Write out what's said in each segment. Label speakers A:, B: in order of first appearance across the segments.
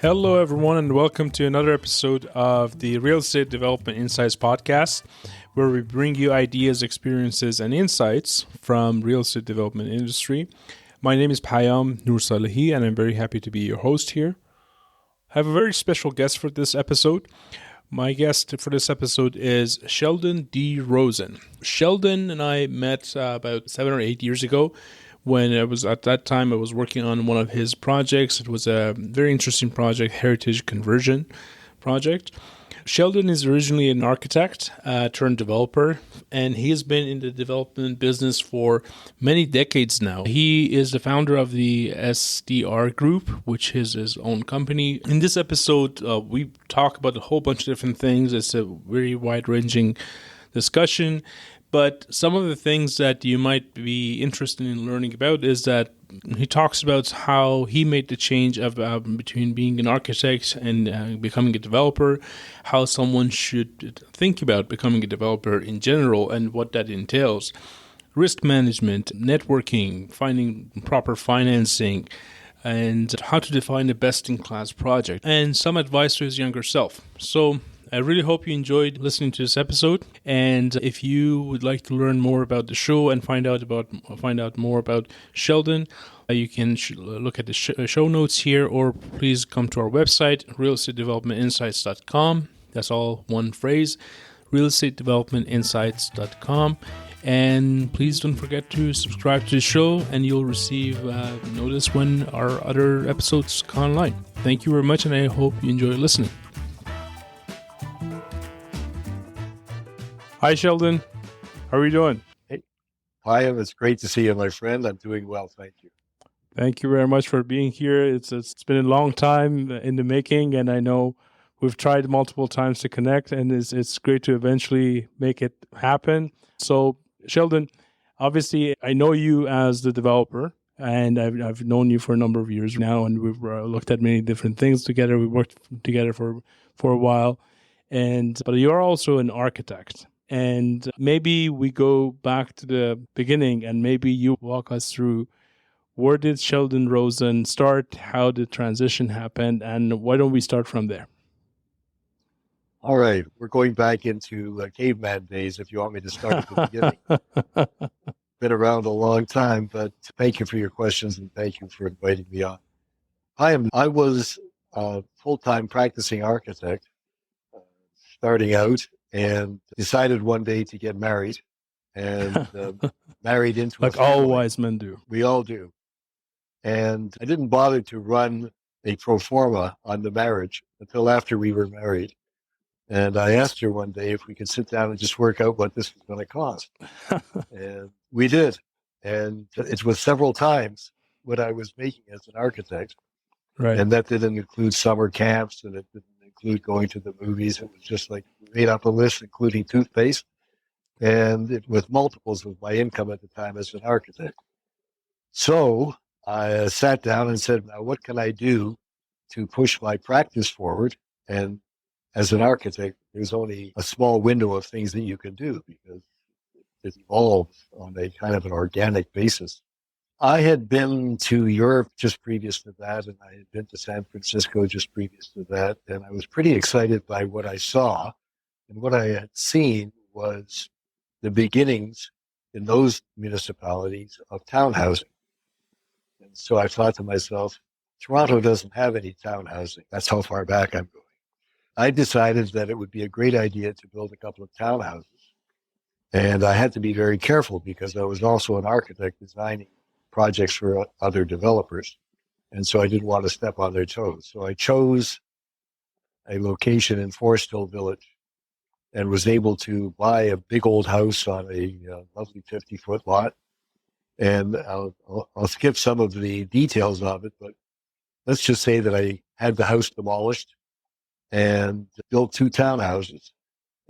A: Hello, everyone, and welcome to another episode of the Real Estate Development Insights podcast, where we bring you ideas, experiences, and insights from real estate development industry. My name is Payam Noursalehi, and I'm very happy to be your host here. I have a very special guest for this episode. My guest for this episode is Sheldon D. Rosen. Sheldon and I met about 7 or 8 years ago. When I was working on one of his projects. It was a very interesting project, heritage conversion project. Sheldon is originally an architect turned developer, and he has been in the development business for many decades now. He is the founder of the SDR Group, which is his own company. In this episode, we talk about a whole bunch of different things. It's a very wide-ranging discussion. But some of the things that you might be interested in learning about is that he talks about how he made the change of between being an architect and becoming a developer, how someone should think about becoming a developer in general and what that entails. Risk management, networking, finding proper financing, and how to define a best-in-class project, and some advice to his younger self. So I really hope you enjoyed listening to this episode. And if you would like to learn more about the show and find out more about Sheldon, you can look at the show notes here, or please come to our website, realestatedevelopmentinsights.com. That's all one phrase, realestatedevelopmentinsights.com. And please don't forget to subscribe to the show, and you'll receive notice when our other episodes come online. Thank you very much, and I hope you enjoy listening. Hi, Sheldon. How are you doing?
B: Hey, Payam, it's great to see you, my friend. I'm doing well, thank you.
A: Thank you very much for being here. It's been a long time in the making, and I know we've tried multiple times to connect, and it's great to eventually make it happen. So, Sheldon, obviously, I know you as the developer, and I've known you for a number of years now, and we've looked at many different things together. We worked together for a while, but you're also an architect. And maybe we go back to the beginning, and maybe you walk us through where did Sheldon Rosen start, how did transition happen, and why don't we start from there?
B: All right, we're going back into caveman days if you want me to start at the beginning. Been around a long time, but thank you for your questions and thank you for inviting me on. I was a full-time practicing architect starting out, and decided one day to get married, and married into
A: like all wise men do.
B: We all do. And I didn't bother to run a pro forma on the marriage until after we were married. And I asked her one day if we could sit down and just work out what this was going to cost. And we did. And it was several times what I was making as an architect.
A: Right.
B: And that didn't include summer camps, and it didn't include going to the movies. It was just like we made up a list, including toothpaste, and it was multiples of my income at the time as an architect. So I sat down and said, now what can I do to push my practice forward? And as an architect, there's only a small window of things that you can do because it evolves on a kind of an organic basis. I had been to Europe just previous to that, and I had been to San Francisco just previous to that, and I was pretty excited by what I saw. And what I had seen was the beginnings in those municipalities of townhousing. And so I thought to myself, Toronto doesn't have any townhousing. That's how far back I'm going. I decided that it would be a great idea to build a couple of townhouses. And I had to be very careful because I was also an architect designing projects for other developers. And so I didn't want to step on their toes. So I chose a location in Forest Hill Village and was able to buy a big old house on a lovely 50-foot lot. And I'll skip some of the details of it, but let's just say that I had the house demolished and built 2 townhouses.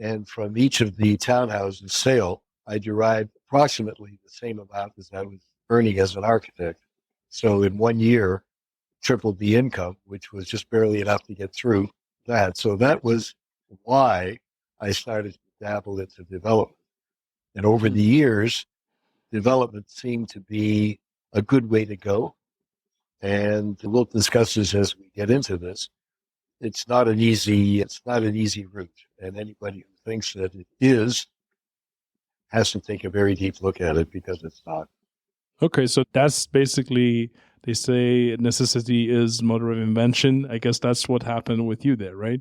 B: And from each of the townhouses sale, I derived approximately the same amount as I was earning as an architect. So in 1 year, tripled the income, which was just barely enough to get through that. So that was why I started to dabble into development. And over the years, development seemed to be a good way to go. And we'll discuss this as we get into this. it's not an easy route. And anybody who thinks that it is has to take a very deep look at it, because it's not.
A: Okay, so that's basically, they say necessity is mother of invention. I guess that's what happened with you there, right?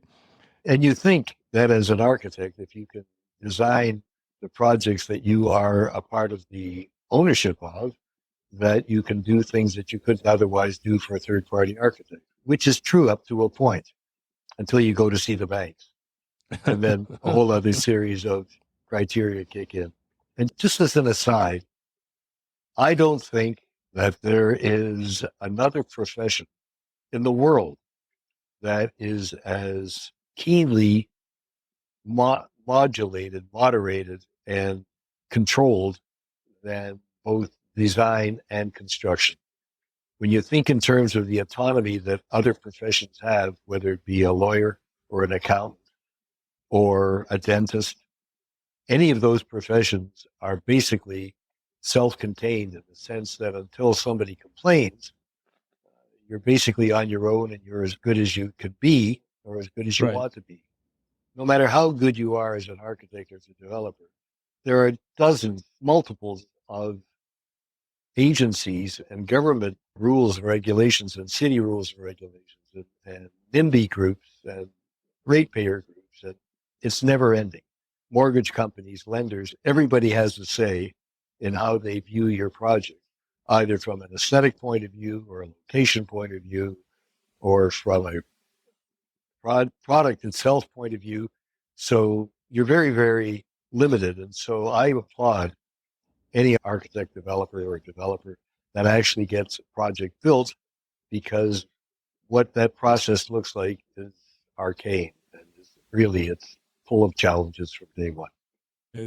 B: And you think that as an architect, if you can design the projects that you are a part of the ownership of, that you can do things that you couldn't otherwise do for a third-party architect, which is true up to a point, until you go to see the banks. And then a whole other series of criteria kick in. And just as an aside, I don't think that there is another profession in the world that is as keenly moderated, and controlled than both design and construction. When you think in terms of the autonomy that other professions have, whether it be a lawyer or an accountant or a dentist, any of those professions are basically self-contained, in the sense that until somebody complains, you're basically on your own, and you're as good as you could be, or as good as you
A: Right.
B: want to be. No matter how good you are as an architect or as a developer, there are dozens, multiples of agencies and government rules and regulations and city rules and regulations and NIMBY groups and ratepayer groups. And it's never ending. Mortgage companies, lenders, everybody has a say in how they view your project, either from an aesthetic point of view or a location point of view, or from a product itself point of view. So you're very, very limited. And so I applaud any architect, developer, or developer that actually gets a project built, because what that process looks like is arcane, and it's full of challenges from day one.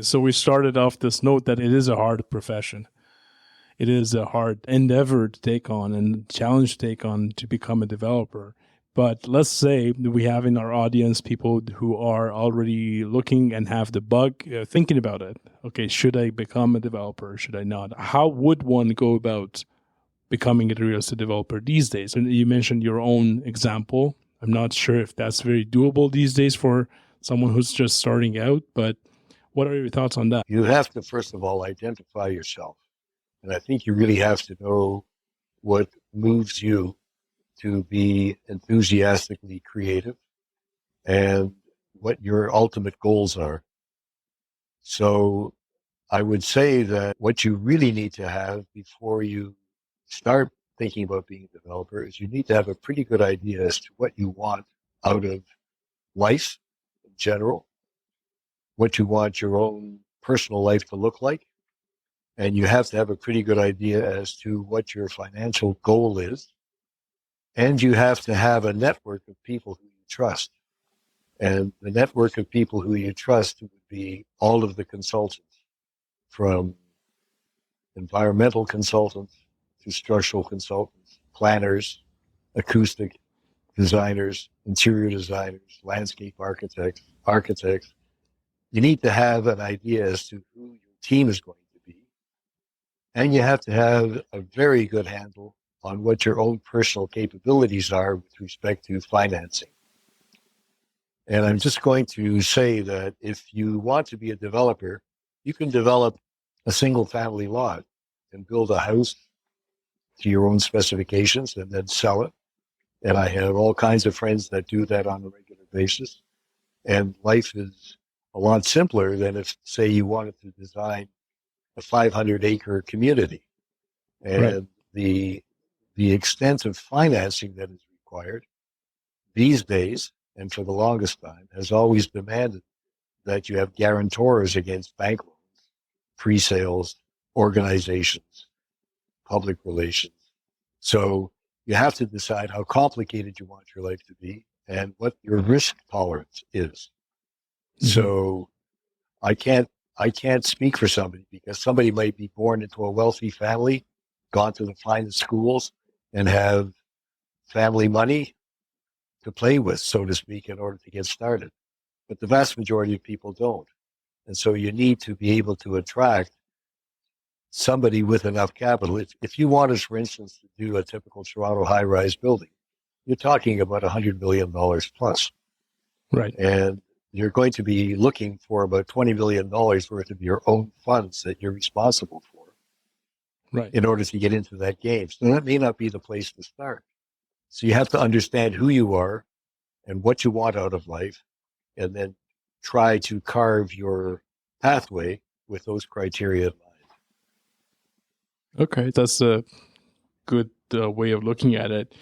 A: So we started off this note that it is a hard profession. It is a hard endeavor to take on and challenge to take on to become a developer. But let's say we have in our audience people who are already looking and have the bug, thinking about it. Okay, should I become a developer? Should I not? How would one go about becoming a real estate developer these days? And you mentioned your own example. I'm not sure if that's very doable these days for someone who's just starting out, but what are your thoughts on that?
B: You have to, first of all, identify yourself. And I think you really have to know what moves you to be enthusiastically creative, and what your ultimate goals are. So I would say that what you really need to have before you start thinking about being a developer is you need to have a pretty good idea as to what you want out of life in general, what you want your own personal life to look like. And you have to have a pretty good idea as to what your financial goal is. And you have to have a network of people who you trust. And the network of people who you trust would be all of the consultants, from environmental consultants to structural consultants, planners, acoustic designers, interior designers, landscape architects. You need to have an idea as to who your team is going to be. And you have to have a very good handle on what your own personal capabilities are with respect to financing. And I'm just going to say that if you want to be a developer, you can develop a single family lot and build a house to your own specifications and then sell it. And I have all kinds of friends that do that on a regular basis. And life is a lot simpler than if, say, you wanted to design a 500-acre community. And the extent of financing that is required these days, and for the longest time, has always demanded that you have guarantors against bank loans, pre-sales, organizations, public relations. So you have to decide how complicated you want your life to be and what your risk tolerance is. Mm-hmm. So I can't speak for somebody, because somebody might be born into a wealthy family, gone to the finest schools, and have family money to play with, so to speak, in order to get started. But the vast majority of people don't. And so you need to be able to attract somebody with enough capital. If you wanted, for instance, to do a typical Toronto high-rise building, you're talking about $100 million plus.
A: Right.
B: And you're going to be looking for about $20 million worth of your own funds that you're responsible for
A: Right.
B: in order to get into that game. So that may not be the place to start. So you have to understand who you are and what you want out of life, and then try to carve your pathway with those criteria in mind.
A: Okay, that's a good way of looking at it.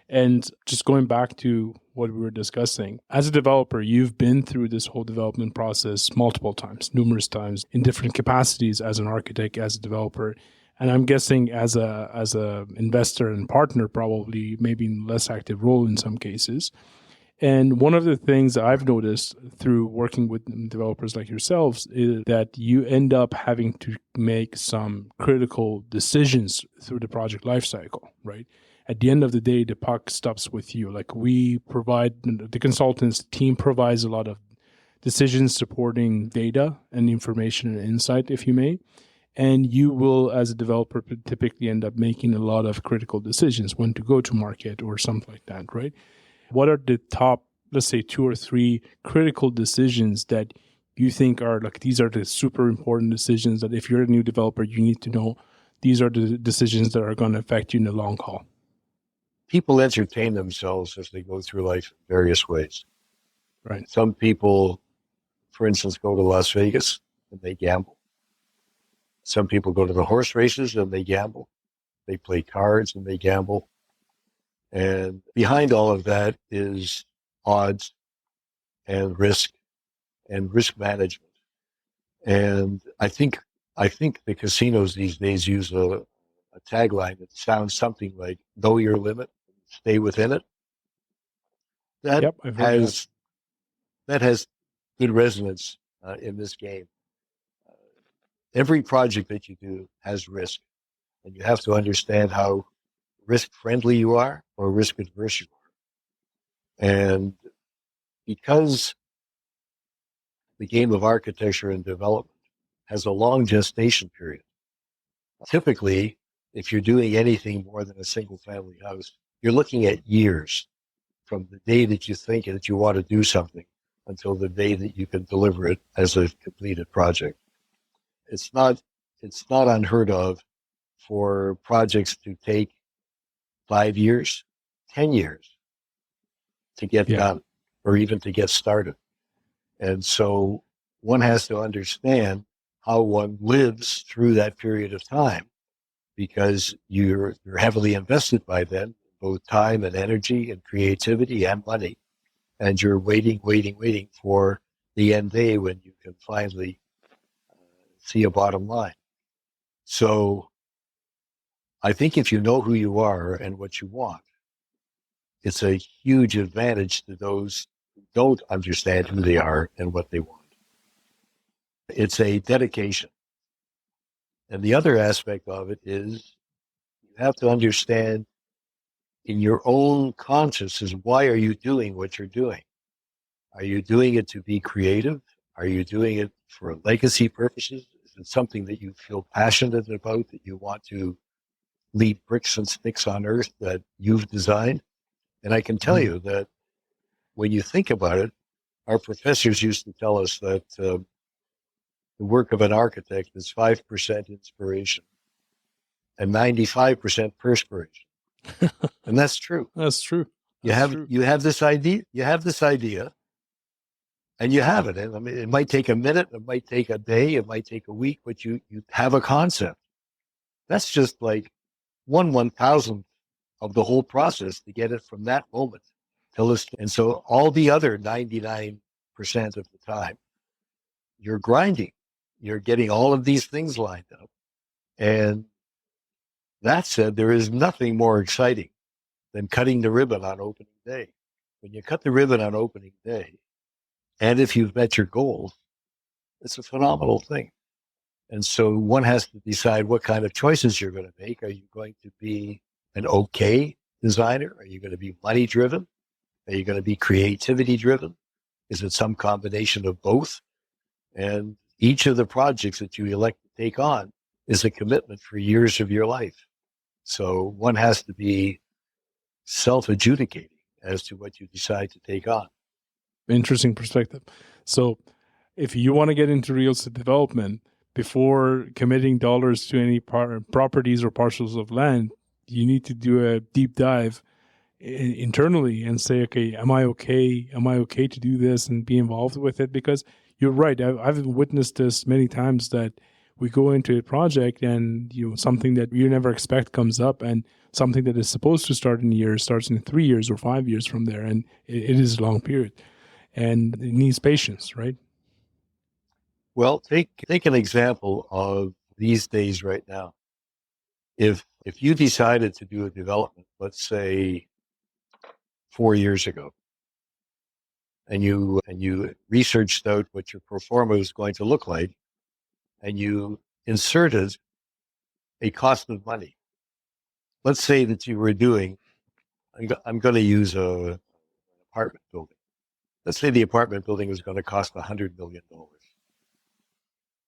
A: And just going back to what we were discussing, as a developer, you've been through this whole development process multiple times, numerous times, in different capacities as an architect, as a developer. And I'm guessing as a investor and partner, probably maybe in less active role in some cases. And one of the things that I've noticed through working with developers like yourselves is that you end up having to make some critical decisions through the project lifecycle, right? At the end of the day, the puck stops with you. Like we provide, the consultants team provides a lot of decisions supporting data and information and insight, if you may. And you will, as a developer, typically end up making a lot of critical decisions when to go to market or something like that, right? What are the top, let's say, 2 or 3 critical decisions that you think are like, these are the super important decisions that if you're a new developer, you need to know these are the decisions that are going to affect you in the long haul?
B: People entertain themselves as they go through life in various ways.
A: Right.
B: Some people, for instance, go to Las Vegas and they gamble. Some people go to the horse races and they gamble. They play cards and they gamble. And behind all of that is odds and risk management. And I think the casinos these days use a tagline that sounds something like "Know your limit, stay within it." That
A: I've heard
B: that has good resonance in this game. Every project that you do has risk, and you have to understand how risk-friendly you are or risk-adverse you are. And because the game of architecture and development has a long gestation period, typically, if you're doing anything more than a single-family house, you're looking at years from the day that you think that you want to do something until the day that you can deliver it as a completed project. It's not unheard of for projects to take 5 years, 10 years to get done, or even to get started. And so one has to understand how one lives through that period of time, because you're heavily invested by then, both time and energy and creativity and money. And you're waiting for the end day when you can finally see a bottom line. So I think if you know who you are and what you want, it's a huge advantage to those who don't understand who they are and what they want. It's a dedication. And the other aspect of it is you have to understand in your own consciousness, why are you doing what you're doing? Are you doing it to be creative? Are you doing it for legacy purposes? Is it something that you feel passionate about, that you want to leave bricks and sticks on earth that you've designed? And I can tell you that when you think about it, our professors used to tell us that the work of an architect is 5% inspiration and 95% perspiration. And that's true.
A: That's true.
B: You have this idea, and you have it. And I mean, it might take a minute, it might take a day, it might take a week, but you have a concept. That's just like 1/1000th of the whole process to get it from that moment till this. And so all the other 99% of the time, you're grinding. You're getting all of these things lined up. And that said, there is nothing more exciting than cutting the ribbon on opening day. When you cut the ribbon on opening day, and if you've met your goals, it's a phenomenal thing. And so one has to decide what kind of choices you're going to make. Are you going to be an okay designer? Are you going to be money driven? Are you going to be creativity driven? Is it some combination of both? And each of the projects that you elect to take on is a commitment for years of your life. So one has to be self-adjudicating as to what you decide to take on.
A: Interesting perspective. So if you want to get into real estate development, before committing dollars to any properties or parcels of land, you need to do a deep dive internally and say, okay, am I okay? Am I okay to do this and be involved with it? Because you're right. I've witnessed this many times that we go into a project and something that you never expect comes up, and something that is supposed to start in a year starts in 3 years or 5 years from there, and it is a long period, and it needs patience, right?
B: Well, take an example of these days right now. If you decided to do a development, let's say 4 years ago, and you researched out what your pro forma was going to look like, and you inserted a cost of money. Let's say that you were doing, I'm going to use an apartment building. Let's say the apartment building was going to cost $100 million.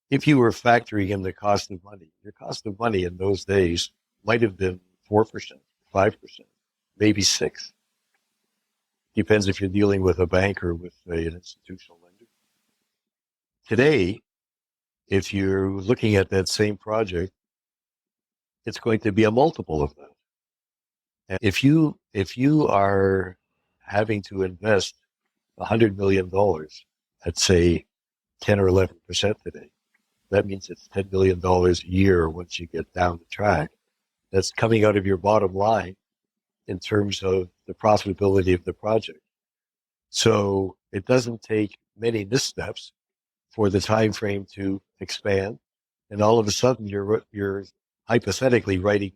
B: If you were factoring in the cost of money, your cost of money in those days might have been 4%, 5%, maybe 6%. Depends if you're dealing with a bank or with an institutional lender. Today, if you're looking at that same project, it's going to be a multiple of that. And if you are having to invest $100 million at, say, 10 or 11% today, that means it's $10 million a year once you get down the track. That's coming out of your bottom line in terms of the profitability of the project. So it doesn't take many missteps for the time frame to expand, and all of a sudden you're hypothetically writing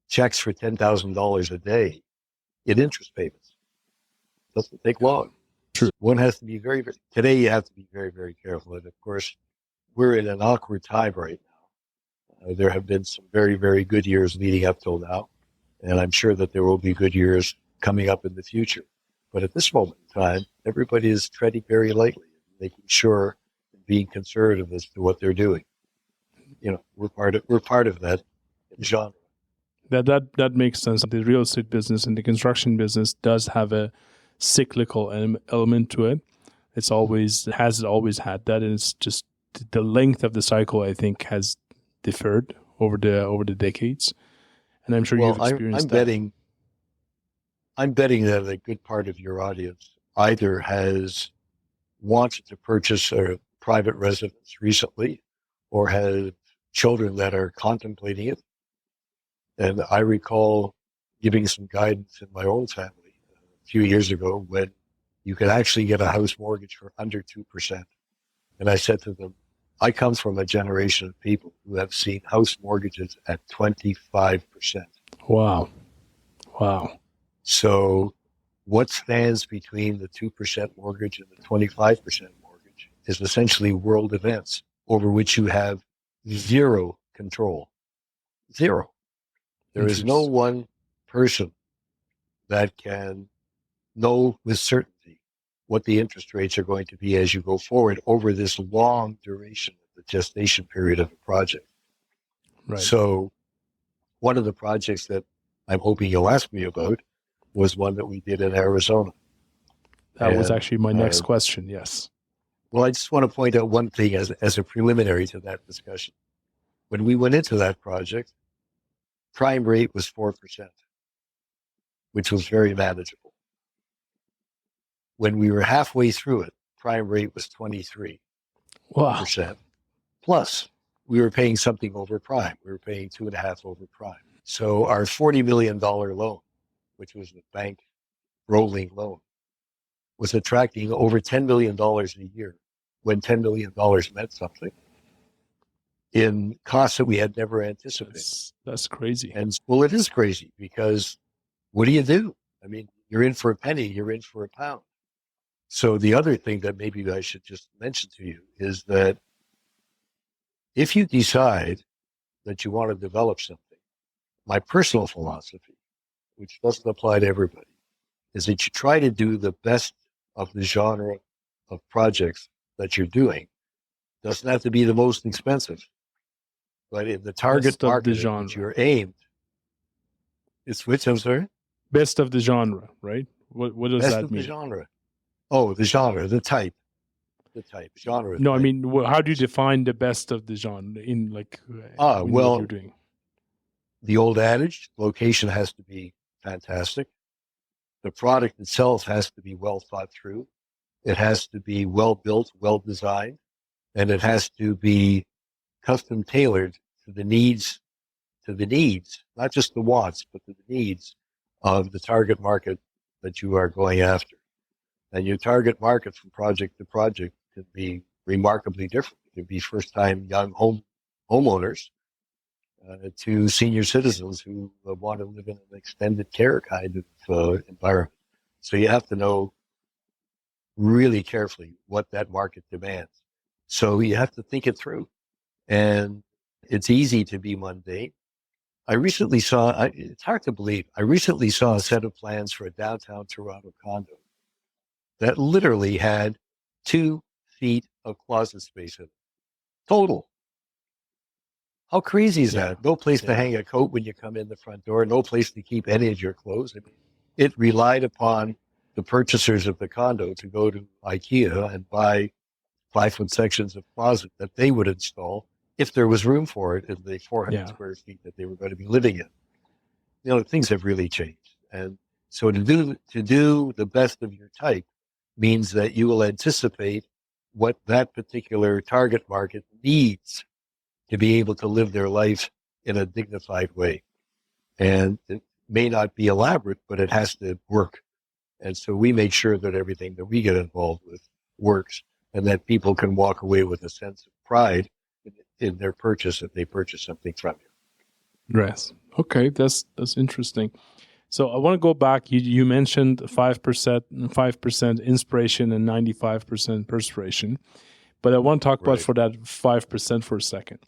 B: checks for $10,000 a day in interest payments. Doesn't take long.
A: True.
B: One has to be today you have to be very, very careful. And of course, we're in an awkward time right now. There have been some very, very good years leading up till now, and I'm sure that there will be good years coming up in the future. But at this moment in time, everybody is treading very lightly, making sure and being conservative as to what they're doing. We're part of that genre.
A: That makes sense. The real estate business and the construction business does have a cyclical element to it. It's always had that, and it's just the length of the cycle, I think, has differed over the decades. And I'm sure you've experienced that.
B: I'm betting that a good part of your audience either has wanted to purchase a private residence recently, or has children that are contemplating it. And I recall giving some guidance in my own family a few years ago when you could actually get a house mortgage for under 2%. And I said to them, I come from a generation of people who have seen house mortgages at 25%.
A: Wow.
B: So what stands between the 2% mortgage and the 25% mortgage is essentially world events over which you have zero control. Zero. There is no one person that can know with certainty what the interest rates are going to be as you go forward over this long duration of the gestation period of a project.
A: Right.
B: So one of the projects that I'm hoping you'll ask me about was one that we did in Arizona.
A: That was actually my next question, yes.
B: Well, I just want to point out one thing as a preliminary to that discussion. When we went into that project, prime rate was 4%, which was very manageable. When we were halfway through it, prime rate was 23%.
A: Wow.
B: Plus, we were paying something over prime. We were paying 2.5 over prime. So our $40 million loan, which was the bank rolling loan, was attracting over $10 million a year, when $10 million meant something, in costs that we had never anticipated.
A: That's crazy.
B: And well, it is crazy, because what do? I mean, you're in for a penny, you're in for a pound. So the other thing that maybe I should just mention to you is that if you decide that you want to develop something, my personal philosophy, which doesn't apply to everybody, is that you try to do the best of the genre of projects that you're doing. Doesn't have to be the most expensive, but in the target market in which you're aimed, it's which, I'm sorry?
A: Best of the genre, right? What does
B: Best
A: that
B: of the
A: mean?
B: genre. Oh, the genre, the type, genre
A: No, I
B: type.
A: mean, how do you define the best of the genre in what you're
B: Well,
A: doing?
B: the old adage, location has to be fantastic. The product itself has to be well thought through. It has to be well built, well designed, and it has to be custom tailored to the needs, not just the wants, but to the needs of the target market that you are going after. And your target market from project to project can be remarkably different. It can be first-time young homeowners to senior citizens who want to live in an extended care kind of environment. So you have to know really carefully what that market demands. So you have to think it through. And it's easy to be mundane. It's hard to believe, I recently saw a set of plans for a downtown Toronto condo that literally had 2 feet of closet space in it. Total. How crazy is
A: Yeah,
B: that? No place to
A: yeah,
B: hang a coat when you come in the front door, no place to keep any of your clothes. I mean, it relied upon the purchasers of the condo to go to IKEA and buy 5-foot sections of closet that they would install if there was room for it in the 400
A: yeah.
B: square feet that they were going to be living in. You know, things have really changed. And so to do the best of your type means that you will anticipate what that particular target market needs to be able to live their life in a dignified way. And it may not be elaborate, but it has to work. And so we make sure that everything that we get involved with works and that people can walk away with a sense of pride in their purchase if they purchase something from you.
A: Yes. Okay, that's interesting. So I want to go back. You mentioned 5% inspiration and 95% perspiration, but I want to talk about
B: Right.
A: for that 5% for a second.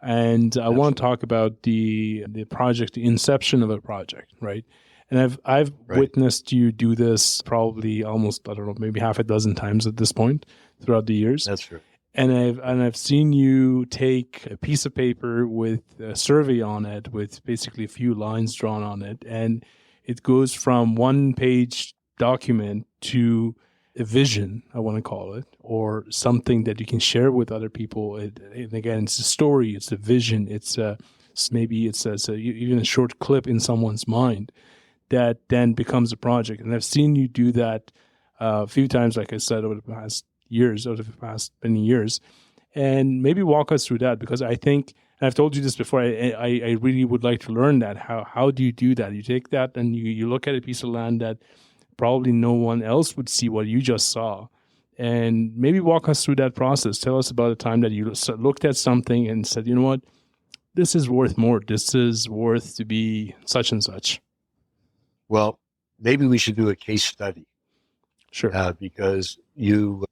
A: And I want to talk about the project, the inception of a project, right? And I've
B: Right.
A: witnessed you do this probably almost, I don't know, maybe half a dozen times at this point throughout the years.
B: That's true.
A: And I've seen you take a piece of paper with a survey on it, with basically a few lines drawn on it, and it goes from one-page document to a vision, I want to call it, or something that you can share with other people. And again, it's a story, it's a vision, maybe it's even a short clip in someone's mind that then becomes a project. And I've seen you do that a few times, like I said, over the past many years. And maybe walk us through that, because I think, and I've told you this before, I really would like to learn that. How do you do that? You take that and you look at a piece of land that probably no one else would see what you just saw, and maybe walk us through that process. Tell us about a time that you looked at something and said, you know what, this is worth more. This is worth to be such and such.
B: Well, maybe we should do a case study.
A: Sure.
B: Because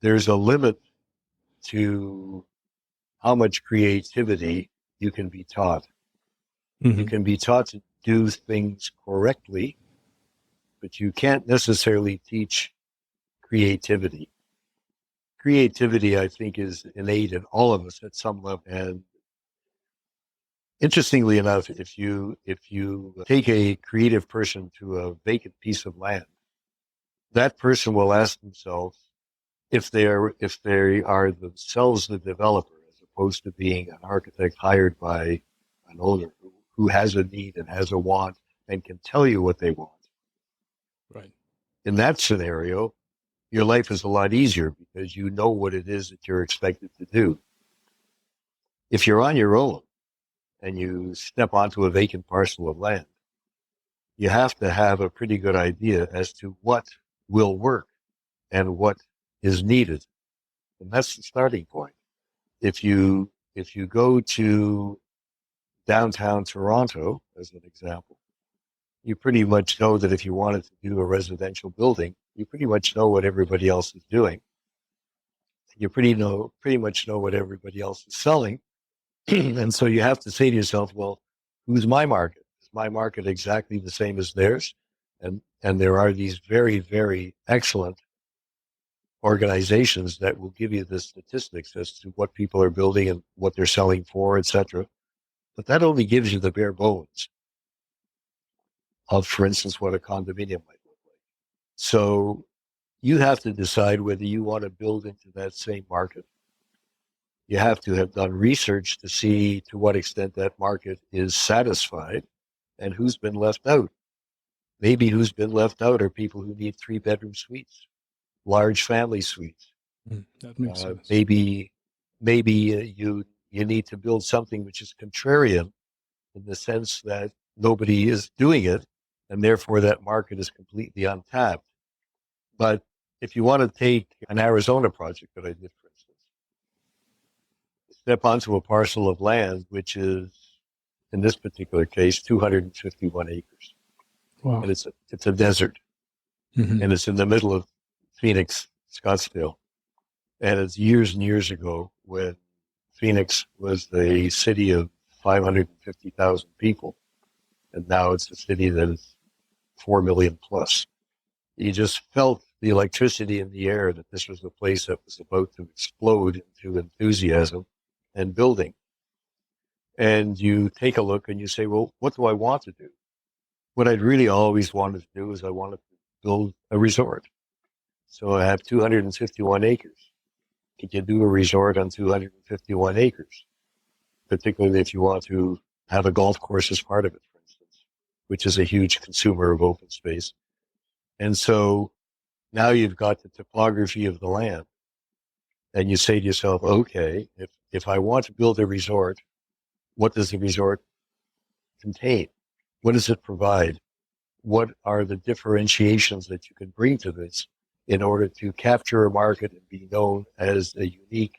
B: there's a limit to how much creativity you can be taught.
A: Mm-hmm.
B: You can be taught to do things correctly, but you can't necessarily teach creativity. Creativity, I think, is innate in all of us at some level. And interestingly enough, if you take a creative person to a vacant piece of land, that person will ask themselves if they are themselves the developer, as opposed to being an architect hired by an owner who has a need and has a want and can tell you what they want.
A: Right.
B: In that scenario, your life is a lot easier because you know what it is that you're expected to do. If you're on your own and you step onto a vacant parcel of land, you have to have a pretty good idea as to what will work and what is needed. And that's the starting point. If you go to downtown Toronto, as an example, you pretty much know that if you wanted to do a residential building, you pretty much know what everybody else is doing. You pretty much know what everybody else is selling. And so you have to say to yourself, well, who's my market? Is my market exactly the same as theirs? And there are these very, very excellent organizations that will give you the statistics as to what people are building and what they're selling for, etc. But that only gives you the bare bones of, for instance, what a condominium might look like. So you have to decide whether you want to build into that same market. You have to have done research to see to what extent that market is satisfied and who's been left out. Maybe who's been left out are people who need 3-bedroom suites, large family suites.
A: That makes sense.
B: Maybe you need to build something which is contrarian in the sense that nobody is doing it, and therefore that market is completely untapped. But if you want to take an Arizona project that I did, for instance, step onto a parcel of land which is, in this particular case, 251 acres.
A: Wow.
B: And it's a desert.
A: Mm-hmm.
B: And it's in the middle of Phoenix, Scottsdale. And it's years and years ago when Phoenix was a city of 550,000 people. And now it's a city that is 4 million plus. You just felt the electricity in the air that this was a place that was about to explode into enthusiasm and building. And you take a look and you say, well, what do I want to do? What I'd really always wanted to do is I wanted to build a resort. So I have 251 acres. Could you do a resort on 251 acres? Particularly if you want to have a golf course as part of it, for instance, which is a huge consumer of open space. And so now you've got the topography of the land. And you say to yourself, okay, if I want to build a resort, what does the resort contain? What does it provide? What are the differentiations that you can bring to this in order to capture a market and be known as a unique,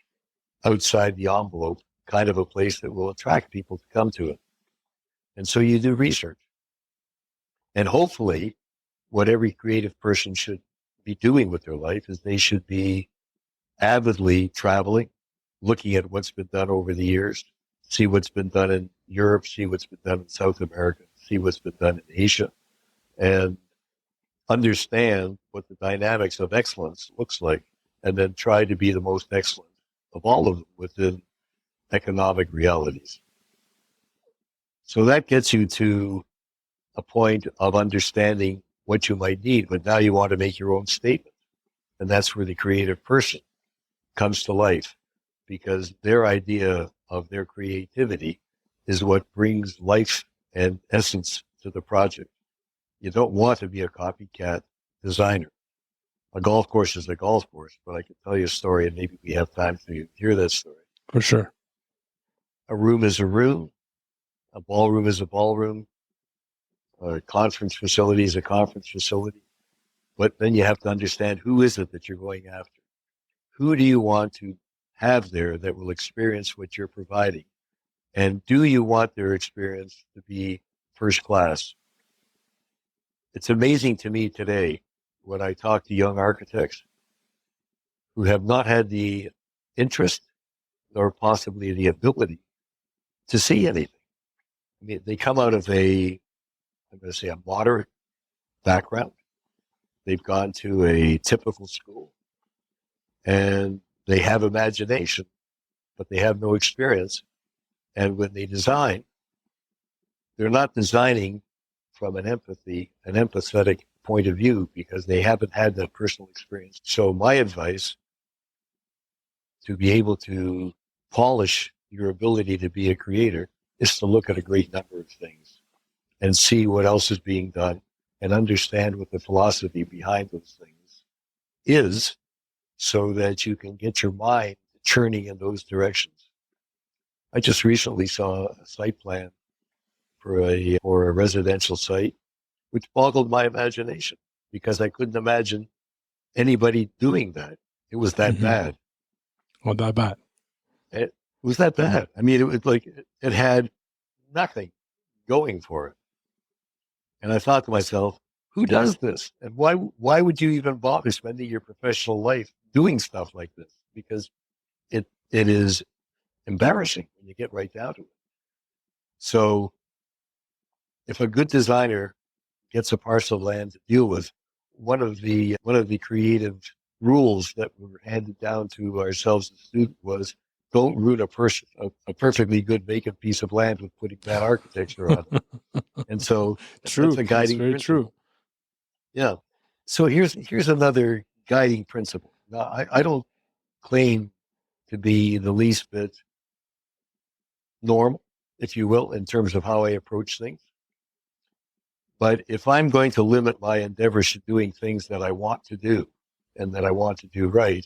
B: outside the envelope kind of a place that will attract people to come to it? And so you do research. And hopefully, what every creative person should be doing with their life is they should be avidly traveling, looking at what's been done over the years, see what's been done in Europe, see what's been done in South America, see what's been done in Asia, and understand what the dynamics of excellence looks like, and then try to be the most excellent of all of them within economic realities. So that gets you to a point of understanding what you might need, but now you want to make your own statement. And that's where the creative person comes to life, because their idea of their creativity is what brings life and essence to the project. You don't want to be a copycat designer. A golf course is a golf course, but I can tell you a story, and maybe we have time to hear that story.
A: For sure.
B: A room is a room. A ballroom is a ballroom. A conference facility is a conference facility. But then you have to understand, who is it that you're going after? Who do you want to have there that will experience what you're providing? And do you want their experience to be first class? It's amazing to me today when I talk to young architects who have not had the interest or possibly the ability to see anything. I mean, they come out of I'm going to say, a moderate background. They've gone to a typical school and they have imagination, but they have no experience. And when they design, they're not designing from an empathetic point of view, because they haven't had that personal experience. So my advice, to be able to polish your ability to be a creator, is to look at a great number of things and see what else is being done and understand what the philosophy behind those things is, so that you can get your mind churning in those directions. I just recently saw a site plan for a residential site, which boggled my imagination, because I couldn't imagine anybody doing that. It was that bad.
A: Well, that bad.
B: It was that bad. I mean, it was like it had nothing going for it. And I thought to myself, who does this? And why would you even bother spending your professional life doing stuff like this? Because it is embarrassing when you get right down to it. So if a good designer gets a parcel of land to deal with, one of the creative rules that were handed down to ourselves as students was, don't ruin a perfectly good vacant piece of land with putting bad architecture on it. And so
A: true.
B: that's a guiding
A: very
B: principle.
A: true.
B: Yeah. So here's another guiding principle. Now, I don't claim to be the least bit normal, if you will, in terms of how I approach things. But if I'm going to limit my endeavors to doing things that I want to do and that I want to do right,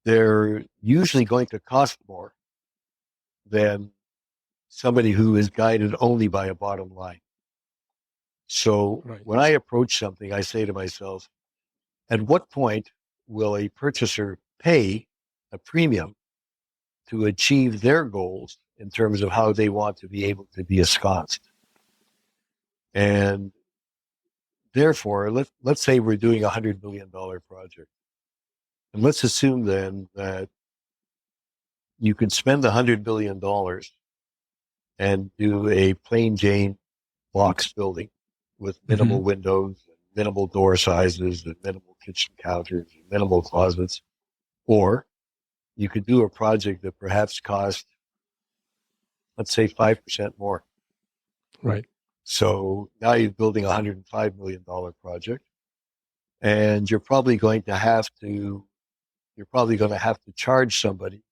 B: they're usually going to cost more than somebody who is guided only by a bottom line. So
A: Right.
B: when I approach something, I say to myself, at what point will a purchaser pay a premium to achieve their goals in terms of how they want to be able to be ensconced? And therefore, let's say we're doing $100 million project. And let's assume then that you can spend $100 million and do a plain Jane box building with minimal
A: Mm-hmm.
B: windows, and minimal door sizes, and minimal kitchen counters, and minimal closets. Or you could do a project that perhaps cost, let's say, 5% more.
A: Right.
B: So now you're building a $105 million project, and you're probably going to have to charge somebody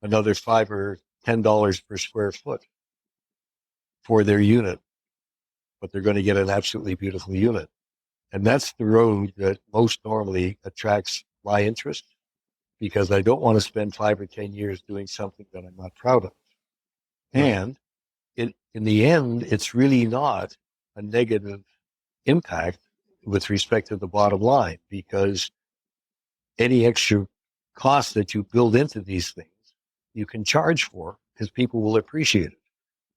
B: another $5 or $10 per square foot for their unit, but they're going to get an absolutely beautiful unit. And that's the road that most normally attracts my interest, because I don't want to spend 5 or 10 years doing something that I'm not proud of.
A: Right.
B: And in the end, it's really not a negative impact with respect to the bottom line, because any extra cost that you build into these things, you can charge for, because people will appreciate it.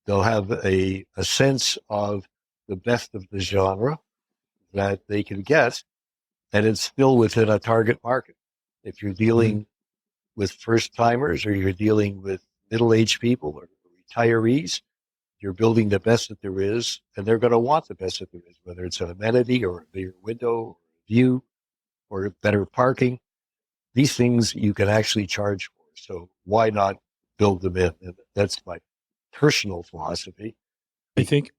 B: They'll have a sense of the best of the genre that they can get, and it's still within a target market. If you're dealing with first timers, or you're dealing with middle-aged people or retirees, you're building the best that there is, and they're going to want the best that there is, whether it's an amenity or a bigger window or a view or better parking. These things you can actually charge for. So why not build them in? And that's my personal philosophy.
A: I think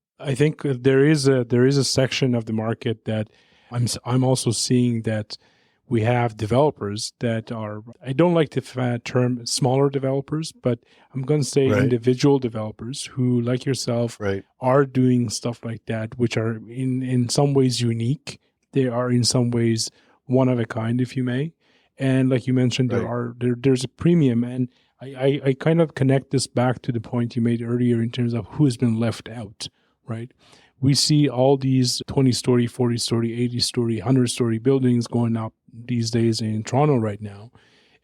A: there is a section of the market that I'm also seeing that we have developers that are, I don't like the term smaller developers, but I'm going to say
B: Right.
A: individual developers who, like yourself,
B: Right.
A: are doing stuff like that, which are in some ways unique. They are in some ways one of a kind, if you may. And like you mentioned,
B: Right.
A: there's a premium, and I kind of connect this back to the point you made earlier in terms of who has been left out, right? We see all these 20-story, 40-story, 80-story, 100-story buildings going up these days in Toronto right now.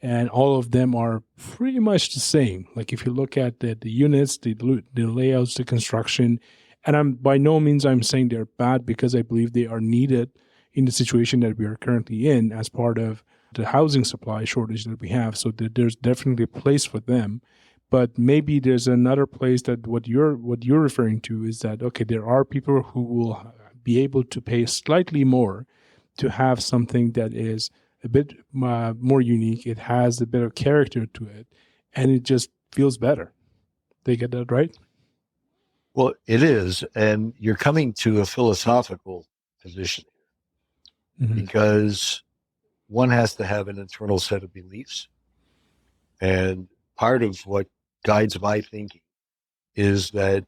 A: And all of them are pretty much the same. Like if you look at the units, the layouts, the construction, and I'm by no means I'm saying they're bad, because I believe they are needed in the situation that we are currently in as part of the housing supply shortage that we have. So there's definitely a place for them. But maybe there's another place that what you're referring to is that, okay, there are people who will be able to pay slightly more to have something that is a bit more unique. It has a bit of character to it, and it just feels better. They get that right?
B: Well, it is. And you're coming to a philosophical position,
A: Mm-hmm.
B: because one has to have an internal set of beliefs. And part of what guides my thinking is that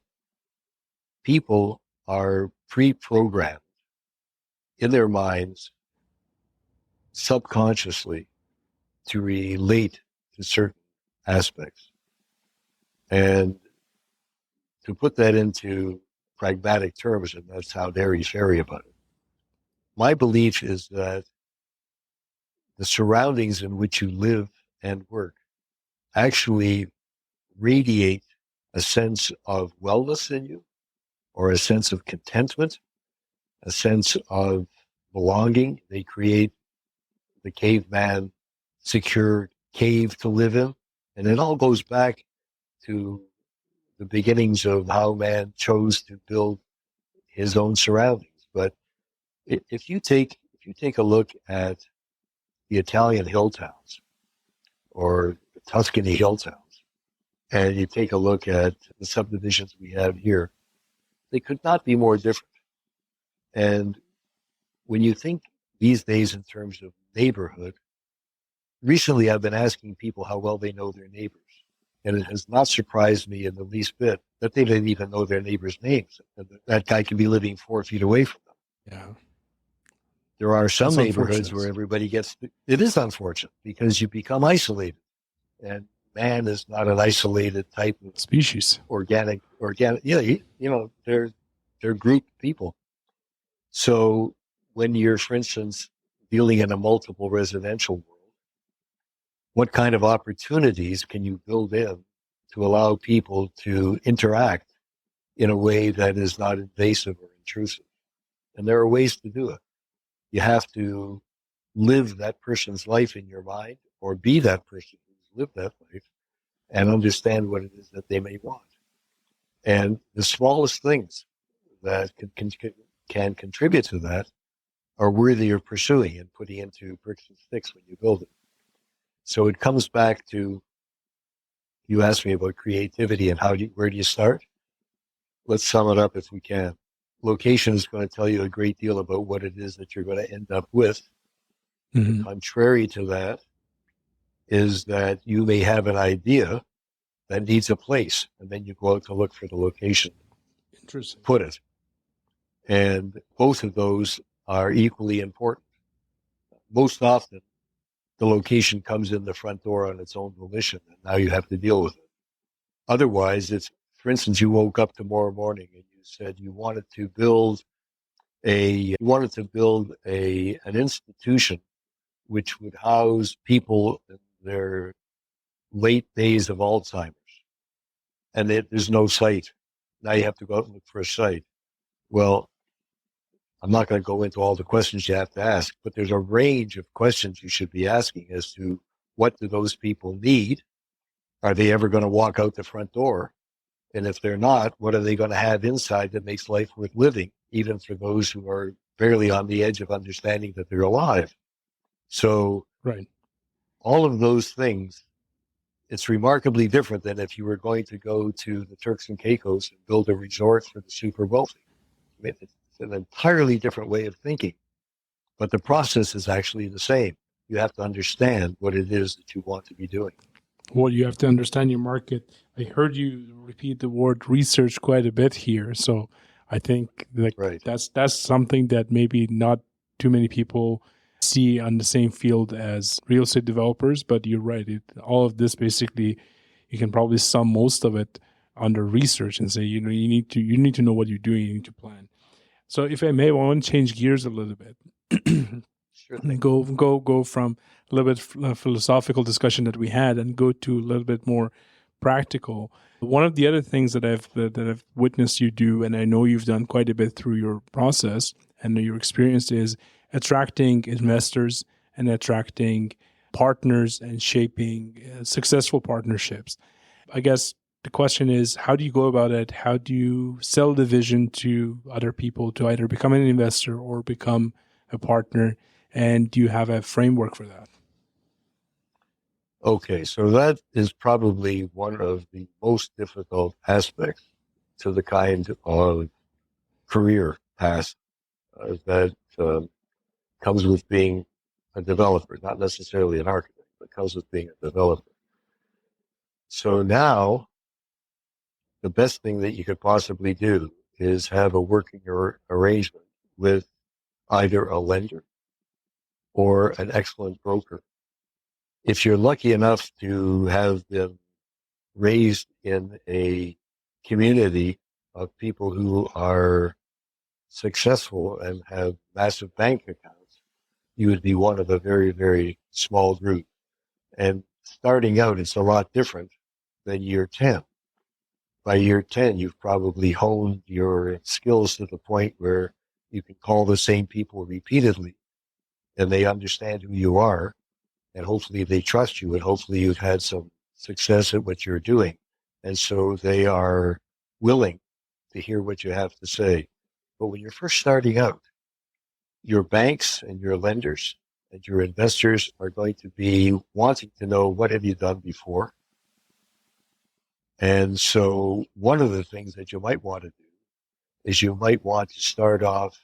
B: people are pre-programmed in their minds subconsciously to relate to certain aspects. And to put that into pragmatic terms, and that's how Derry's fairy about it, my belief is that the surroundings in which you live and work actually radiate a sense of wellness in you, or a sense of contentment, a sense of belonging. They create the caveman secure cave to live in. And it all goes back to the beginnings of how man chose to build his own surroundings. But if you take a look at the Italian hill towns or the Tuscany hill towns, and you take a look at the subdivisions we have here, they could not be more different. And when you think these days in terms of neighborhood, recently I've been asking people how well they know their neighbors. And it has not surprised me in the least bit that they didn't even know their neighbors' names. That guy could be living 4 feet away from them.
A: Yeah.
B: There are some
A: That's
B: neighborhoods
A: unfortunate.
B: where everybody it is unfortunate because you become isolated. And man is not an isolated type of
A: Species.
B: organic, they're group people. So when you're, for instance, dealing in a multiple residential world, what kind of opportunities can you build in to allow people to interact in a way that is not invasive or intrusive? And there are ways to do it. You have to live that person's life in your mind or be that person who's lived that life and understand what it is that they may want. And the smallest things that can contribute to that are worthy of pursuing and putting into bricks and sticks when you build it. So it comes back to, you asked me about creativity and where do you start? Let's sum it up if we can. Location is going to tell you a great deal about what it is that you're going to end up with.
A: Mm-hmm.
B: The contrary to that is that you may have an idea that needs a place, and then you go out to look for the location.
A: Interesting.
B: Put it. And both of those are equally important. Most often, the location comes in the front door on its own volition, and now you have to deal with it. Otherwise, for instance, you woke up tomorrow morning and you said you wanted to build an institution which would house people in their late days of Alzheimer's, and there's no site. Now you have to go out and look for a site. Well, I'm not going to go into all the questions you have to ask, but there's a range of questions you should be asking as to what do those people need? Are they ever going to walk out the front door? And if they're not, what are they going to have inside that makes life worth living, even for those who are barely on the edge of understanding that they're alive? So
A: Right.
B: all of those things, it's remarkably different than if you were going to go to the Turks and Caicos and build a resort for the super wealthy. I mean, it's an entirely different way of thinking, but the process is actually the same. You have to understand what it is that you want to be doing.
A: Well, you have to understand your market. I heard you repeat the word research quite a bit here, so I think
B: Right.
A: that's something that maybe not too many people see on the same field as real estate developers. But you're right. All of this basically, you can probably sum most of it under research and say, you need to know what you're doing. You need to plan. So, if I may, I want to change gears a little bit.
B: Sure thing.
A: Go from a little bit philosophical discussion that we had and go to a little bit more practical. One of the other things that I've witnessed you do, and I know you've done quite a bit through your process and your experience, is attracting investors and attracting partners and shaping successful partnerships. I guess the question is, how do you go about it? How do you sell the vision to other people to either become an investor or become a partner? And do you have a framework for that?
B: Okay, so that is probably one of the most difficult aspects to the kind of career path that comes with being a developer, not necessarily an architect, but comes with being a developer. So now, the best thing that you could possibly do is have a working arrangement with either a lender or an excellent broker. If you're lucky enough to have been raised in a community of people who are successful and have massive bank accounts, you would be one of a very, very small group. And starting out, it's a lot different than year 10. By year 10, you've probably honed your skills to the point where you can call the same people repeatedly and they understand who you are, and hopefully they trust you, and hopefully you've had some success at what you're doing. And so they are willing to hear what you have to say. But when you're first starting out, your banks and your lenders and your investors are going to be wanting to know, what have you done before? And so one of the things that you might want to do is you might want to start off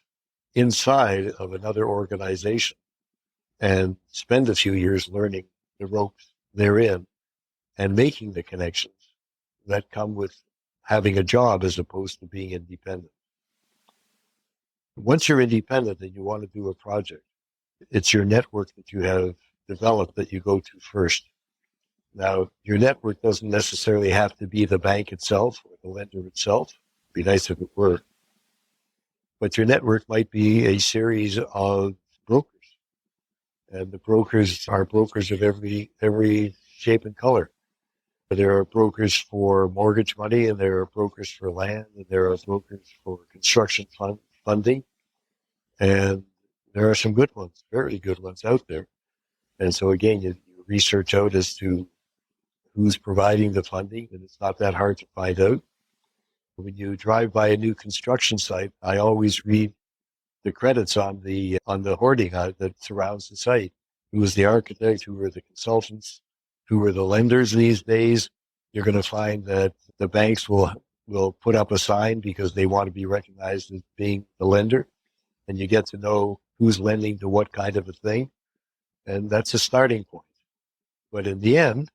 B: inside of another organization and spend a few years learning the ropes therein and making the connections that come with having a job as opposed to being independent. Once you're independent and you want to do a project, it's your network that you have developed that you go to first. Now, your network doesn't necessarily have to be the bank itself or the lender itself. It'd be nice if it were. But your network might be a series of brokers. And the brokers are brokers of every shape and color. There are brokers for mortgage money, and there are brokers for land, and there are brokers for construction funding. And there are some good ones, very good ones out there. And so again, you research out as to who's providing the funding, and it's not that hard to find out. When you drive by a new construction site, I always read the credits on the hoarding that surrounds the site. Who was the architect? Who were the consultants? Who were the lenders these days? You're going to find that the banks will put up a sign because they want to be recognized as being the lender, and you get to know who's lending to what kind of a thing, and that's a starting point. But in the end,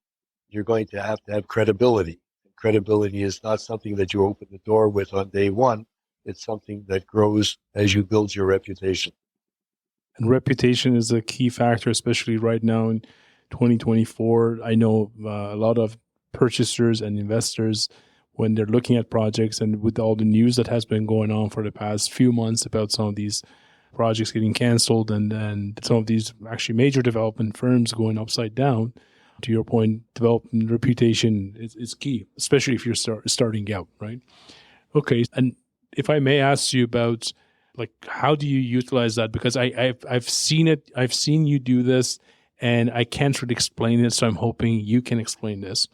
B: you're going to have credibility. Credibility is not something that you open the door with on day one. It's something that grows as you build your reputation.
A: And reputation is a key factor, especially right now in 2024. I know a lot of purchasers and investors, when they're looking at projects and with all the news that has been going on for the past few months about some of these projects getting canceled and some of these actually major development firms going upside down, to your point, developing reputation is key, especially if you're starting out, right? Okay. And if I may ask you about, like, how do you utilize that? Because I've seen it, I've seen you do this, and I can't really explain it. So I'm hoping you can explain this.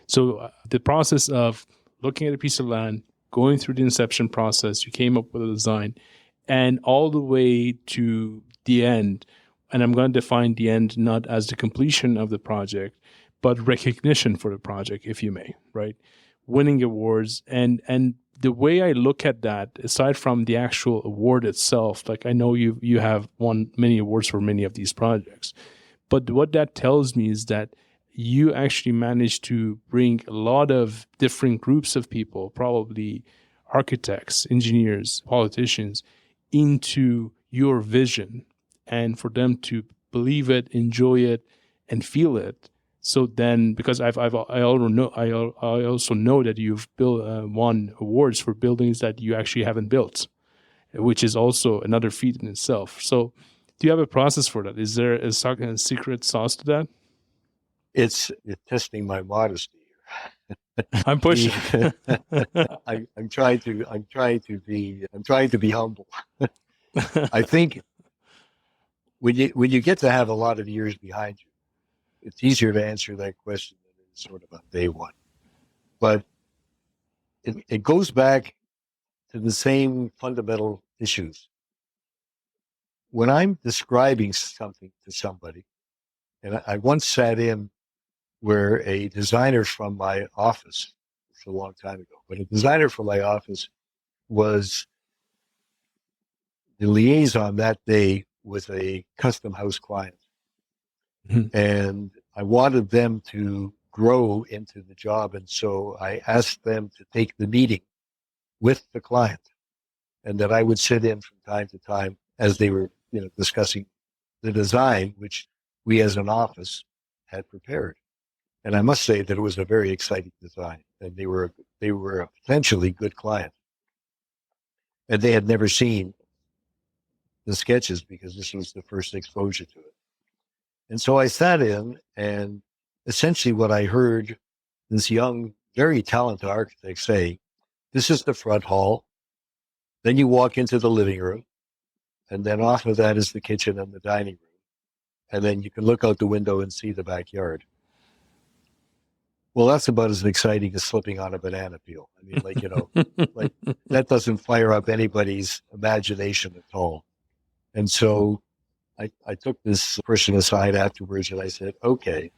A: So the process of looking at a piece of land, going through the inception process, you came up with a design, and all the way to the end. And I'm going to define the end not as the completion of the project, but recognition for the project, if you may, right? Winning awards. And the way I look at that, aside from the actual award itself, like I know you have won many awards for many of these projects, but what that tells me is that you actually managed to bring a lot of different groups of people, probably architects, engineers, politicians, into your vision, and for them to believe it, enjoy it, and feel it. So then, because I also know that you've won awards for buildings that you actually haven't built, which is also another feat in itself. So, do you have a process for that? Is there a secret sauce to that?
B: It's testing my modesty.
A: I'm pushing.
B: I'm trying to be humble. I think when you get to have a lot of years behind you, it's easier to answer that question than it is sort of on day one. But it goes back to the same fundamental issues. When I'm describing something to somebody, and I once sat in where a designer from my office, it's a long time ago, but a designer from my office was the liaison that day with a custom house client. Mm-hmm. And I wanted them to grow into the job. And so I asked them to take the meeting with the client, and that I would sit in from time to time as they were, discussing the design, which we as an office had prepared. And I must say that it was a very exciting design, and they were a potentially good client. And they had never seen the sketches because this was the first exposure to it. And so I sat in, and essentially what I heard this young, very talented architect say, this is the front hall. Then you walk into the living room, and then off of that is the kitchen and the dining room. And then you can look out the window and see the backyard. Well, that's about as exciting as slipping on a banana peel. I mean, like that doesn't fire up anybody's imagination at all. And so I took this person aside afterwards, and I said, okay,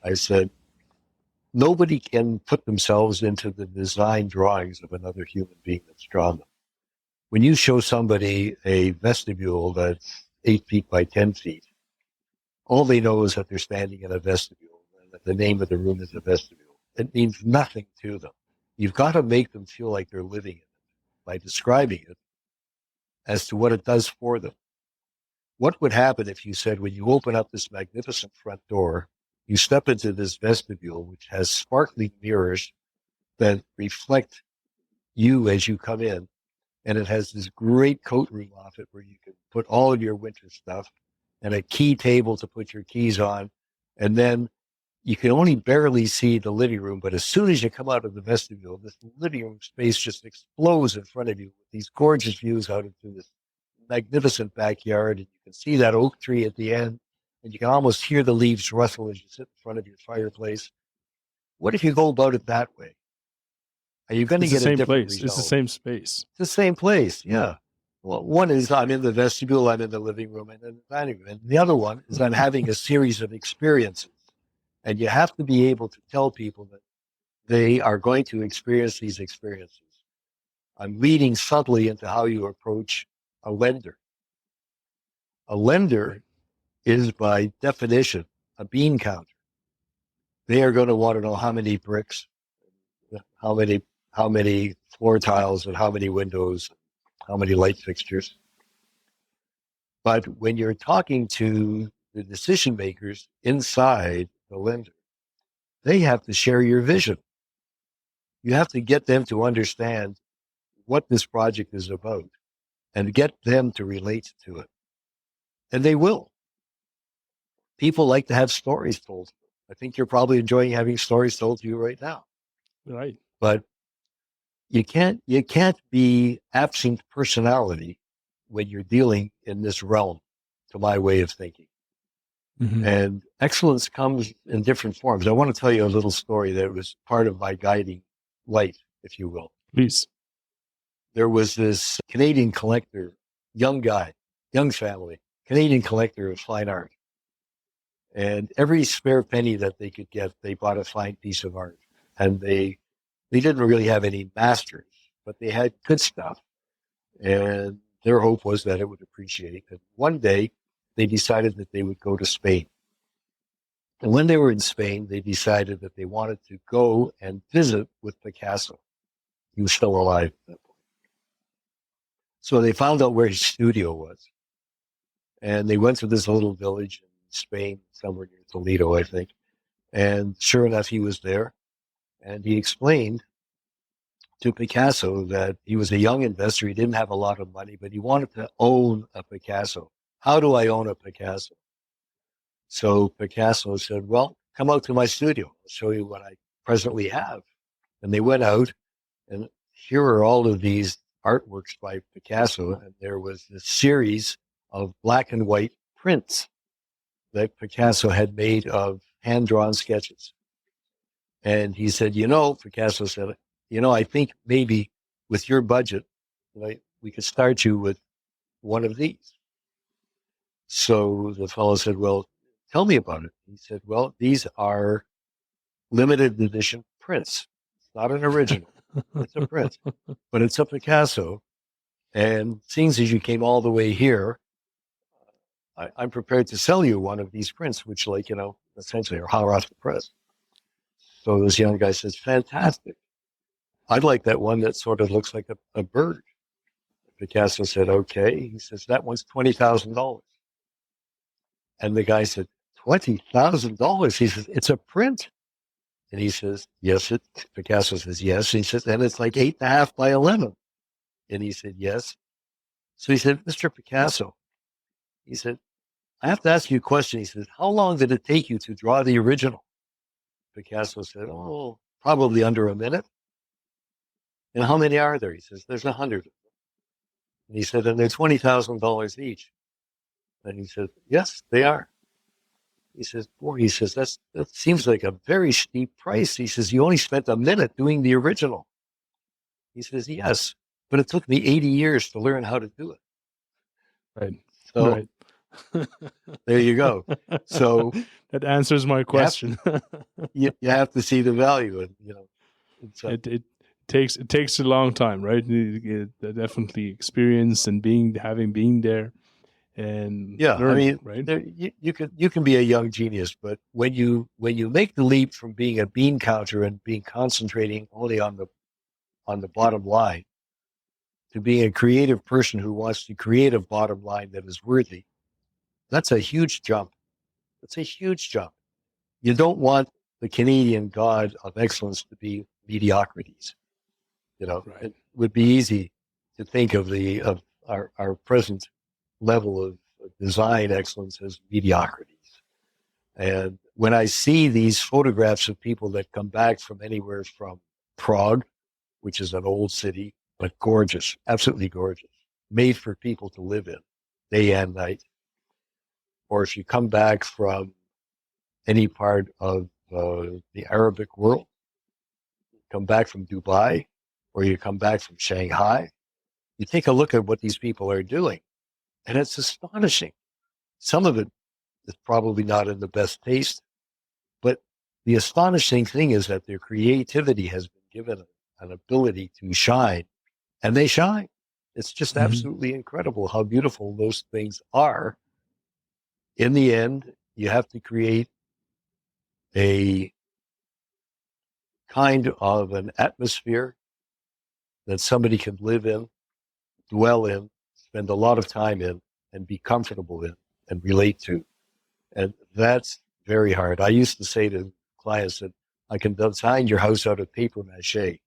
B: nobody can put themselves into the design drawings of another human being that's drawn them. when you show somebody a vestibule that's 8 feet by 10 feet, all they know is that they're standing in a vestibule and that the name of the room is a vestibule. It means nothing to them. You've got to make them feel like they're living in it by describing it as to what it does for them. What would happen if you said, when you open up this magnificent front door, you step into this vestibule, which has sparkling mirrors that reflect you as you come in, and it has this great coat room off it where you can put all of your winter stuff and a key table to put your keys on. And then you can only barely see the living room, but as soon as you come out of the vestibule, this living room space just explodes in front of you with these gorgeous views out into this magnificent backyard. And you can see that oak tree at the end, and you can almost hear the leaves rustle as you sit in front of your fireplace. What if you go about it that way? Are you going to get a different result?
A: It's the same space.
B: It's the same place, yeah. Well, one is I'm in the vestibule, I'm in the living room, and in the dining room. And the other one is I'm having a series of experiences. And you have to be able to tell people that they are going to experience these experiences. I'm leading subtly into how you approach a lender. A lender is, by definition, a bean counter. They are going to want to know how many bricks, how many floor tiles, and how many windows, how many light fixtures. But when you're talking to the decision makers inside the lender, they have to share your vision. You have to get them to understand what this project is about and get them to relate to it. And they will. People like to have stories told. I think you're probably enjoying having stories told to you right now.
A: Right.
B: But you can't be absent personality when you're dealing in this realm, to my way of thinking. Mm-hmm. And excellence comes in different forms. I want to tell you a little story that was part of my guiding light, if you will.
A: Please.
B: There was this Canadian collector, young guy, young family, Canadian collector of fine art. And every spare penny that they could get, they bought a fine piece of art. And they didn't really have any masters, but they had good stuff. And their hope was that it would appreciate. And one day, they decided that they would go to Spain. And when they were in Spain, they decided that they wanted to go and visit with Picasso. He was still alive at that point. So they found out where his studio was. And they went to this little village in Spain, somewhere near Toledo, I think. And sure enough, he was there. And he explained to Picasso that he was a young investor. He didn't have a lot of money, but he wanted to own a Picasso. How do I own a Picasso? So Picasso said, well, come out to my studio. I'll show you what I presently have. And they went out, and here are all of these artworks by Picasso. And there was this series of black and white prints that Picasso had made of hand-drawn sketches. And he said, Picasso said, I think maybe with your budget, we could start you with one of these. So the fellow said, well, tell me about it. He said, well, these are limited edition prints. It's not an original. It's a print, but it's a Picasso. And seeing as you came all the way here, I'm prepared to sell you one of these prints, which essentially are hot off the press. So this young guy says, fantastic. I'd like that one that sort of looks like a bird. Picasso said, okay. He says, that one's $20,000. And the guy said, $20,000? He says, it's a print. And he says, yes. Picasso says, yes. He says, and it's like 8.5 by 11. And he said, yes. So he said, Mr. Picasso, he said, I have to ask you a question. He says, how long did it take you to draw the original? Picasso said, oh, probably under a minute. And how many are there? He says, there's 100. And he said, and they're $20,000 each. And he said, yes, they are. He says, boy, he says, that seems like a very steep price. He says, you only spent a minute doing the original. He says, yes, but it took me 80 years to learn how to do it.
A: Right.
B: So
A: right.
B: There you go. So
A: that answers my question.
B: You have to see the value. And,
A: it it takes a long time, right? Definitely experience and having been there and
B: Yeah, I
A: learning,
B: mean,
A: right?
B: you can be a young genius, but when you make the leap from being a bean counter and being concentrating only on the bottom line to being a creative person who wants to create a bottom line that is worthy, that's a huge jump. It's a huge jump. You don't want the Canadian God of excellence to be mediocrities. You know,
A: Right.
B: it would be easy to think of our present level of design excellence as mediocrities. And when I see these photographs of people that come back from anywhere from Prague, which is an old city, but gorgeous, absolutely gorgeous, made for people to live in day and night. Or if you come back from any part of the Arabic world, come back from Dubai, or you come back from Shanghai, you take a look at what these people are doing, and it's astonishing. Some of it is probably not in the best taste, but the astonishing thing is that their creativity has been given an ability to shine, and they shine. It's just
A: Mm-hmm.
B: absolutely incredible how beautiful those things are. In the end, you have to create a kind of an atmosphere that somebody can live in, dwell in, spend a lot of time in, and be comfortable in and relate to. And that's very hard. I used to say to clients that I can design your house out of paper mache.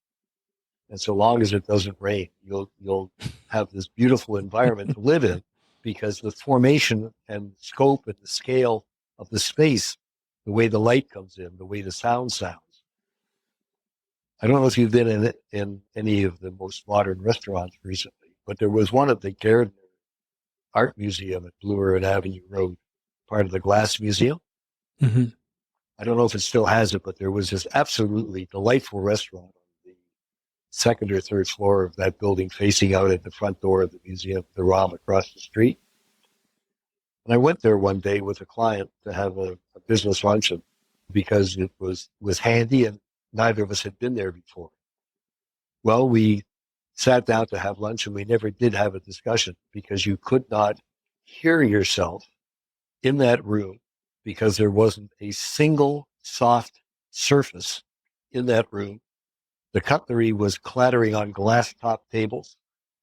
B: And so long as it doesn't rain, you'll have this beautiful environment to live in because the formation and scope and the scale of the space, the way the light comes in, the way the sound sounds. I don't know if you've been in any of the most modern restaurants recently, but there was one at the Gardner Art Museum at Blue Erin Avenue Road, part of the Glass Museum.
A: Mm-hmm.
B: I don't know if it still has it, but there was this absolutely delightful restaurant on the second or third floor of that building facing out at the front door of the museum, the ROM across the street. And I went there one day with a client to have a business luncheon because it was handy and neither of us had been there before. Well, we sat down to have lunch and we never did have a discussion because you could not hear yourself in that room because there wasn't a single soft surface in that room. The cutlery was clattering on glass top tables.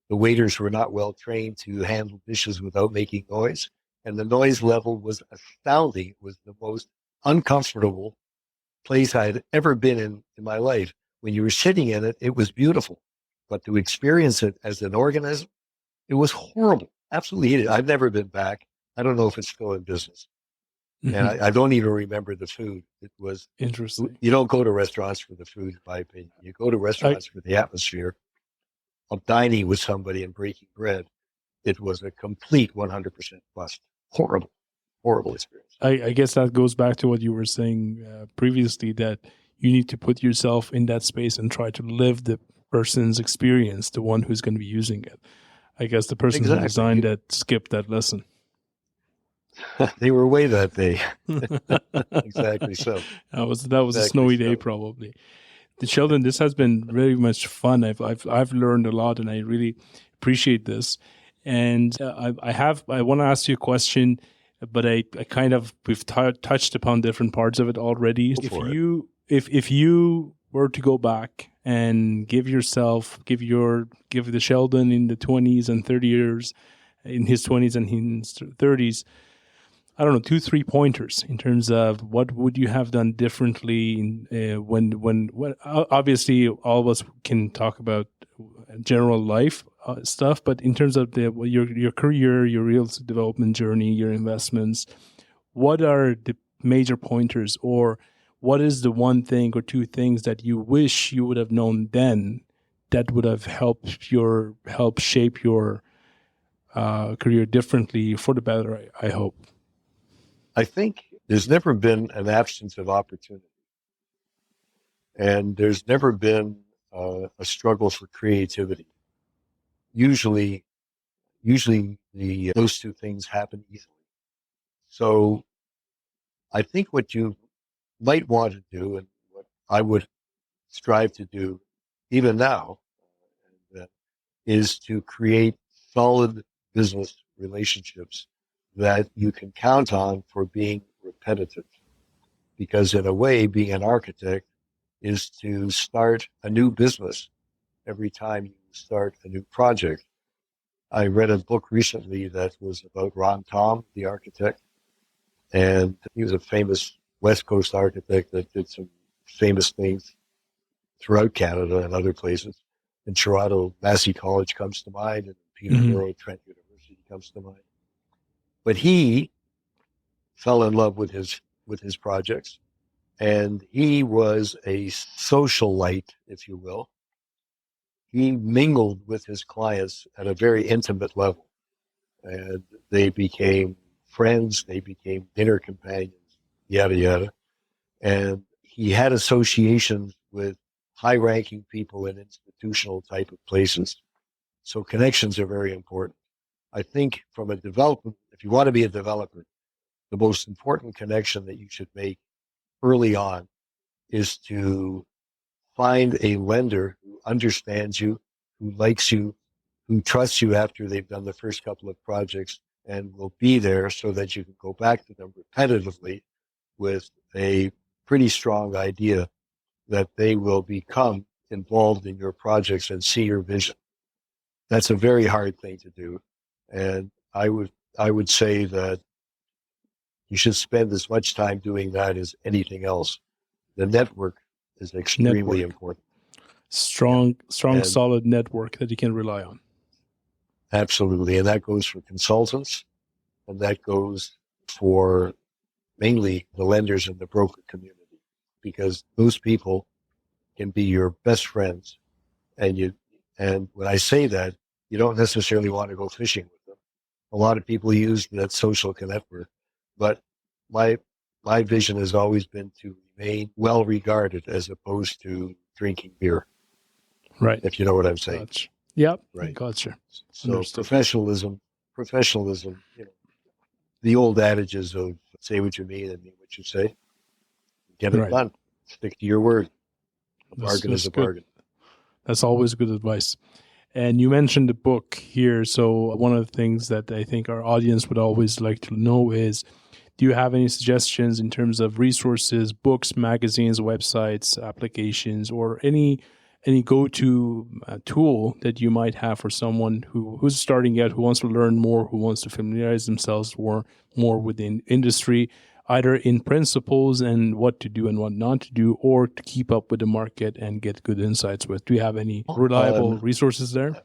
B: The waiters were not well trained to handle dishes without making noise. And the noise level was astounding. It was the most uncomfortable place I had ever been in my life. When you were sitting in it, it was beautiful. But to experience it as an organism, it was horrible. Absolutely hated it. I've never been back. I don't know if it's still in business. And
A: Mm-hmm.
B: I don't even remember the food. It was,
A: Interesting.
B: you don't go to restaurants for the food, in my opinion. You go to
A: I,
B: restaurants for the atmosphere of dining with somebody and breaking bread. It was a complete 100% bust. Horrible, horrible experience.
A: I guess that goes back to what you were saying previously, that you need to put yourself in that space and try to live the person's experience, the one who's going to be using it. I guess the person who
B: Exactly.
A: designed it skipped that lesson.
B: They were away that day. Exactly so.
A: That was a
B: Exactly
A: snowy day
B: so.
A: probably. Sheldon, this has been very much fun. I've learned a lot, and I really appreciate this. And I want to ask you a question, but I kind of we've touched upon different parts of it already.
B: Go
A: If
B: for it.
A: you were to go back and give the Sheldon in the 20s and 30 years, in his 20s and his 30s, I don't know, 2 3 pointers in terms of what would you have done differently when obviously all of us can talk about general life stuff, but in terms of your career, your real estate development journey, your investments, what are the major pointers, or what is the one thing or two things that you wish you would have known then that would have helped shape your career differently for the better? I hope.
B: I think there's never been an absence of opportunity, and there's never been a struggle for creativity. Usually, usually those two things happen easily. So I think what you might want to do, and what I would strive to do, even now, is to create solid business relationships that you can count on for being repetitive. Because in a way, being an architect is to start a new business every time you start a new project. I read a book recently that was about Ron Tom, the architect, and he was a famous West Coast architect that did some famous things throughout Canada and other places. In Toronto, Massey College comes to mind, and Peterborough, Trent University comes to mind. But he fell in love with his projects, and he was a socialite, if you will. He mingled with his clients at a very intimate level, and they became friends, they became dinner companions, yada, yada. And he had associations with high-ranking people in institutional type of places. So connections are very important. I think from a development, if you want to be a developer, the most important connection that you should make early on is to find a lender who understands you, who likes you, who trusts you after they've done the first couple of projects and will be there so that you can go back to them repetitively with a pretty strong idea that they will become involved in your projects and see your vision. That's a very hard thing to do. And I would say that you should spend as much time doing that as anything else. The network is extremely important.
A: Strong,
B: and
A: solid network that you can rely on.
B: Absolutely. And that goes for consultants, and that goes for mainly the lenders and the broker community, because those people can be your best friends. And when I say that, you don't necessarily want to go fishing with them. A lot of people use that social network, but my vision has always been to remain well regarded as opposed to drinking beer.
A: Right.
B: If you know what I'm saying.
A: Gotcha. Yep.
B: Right.
A: Gotcha.
B: So
A: Understood.
B: professionalism, the old adages of say what you mean and mean what you say. Get it done. Stick to your word. A bargain is a bargain.
A: That's always good advice. And you mentioned the book here. So one of the things that I think our audience would always like to know is, do you have any suggestions in terms of resources, books, magazines, websites, applications, or any go-to tool that you might have for someone who's starting out, who wants to learn more, who wants to familiarize themselves more with the industry, either in principles and what to do and what not to do, or to keep up with the market and get good insights with? Do you have any reliable resources there?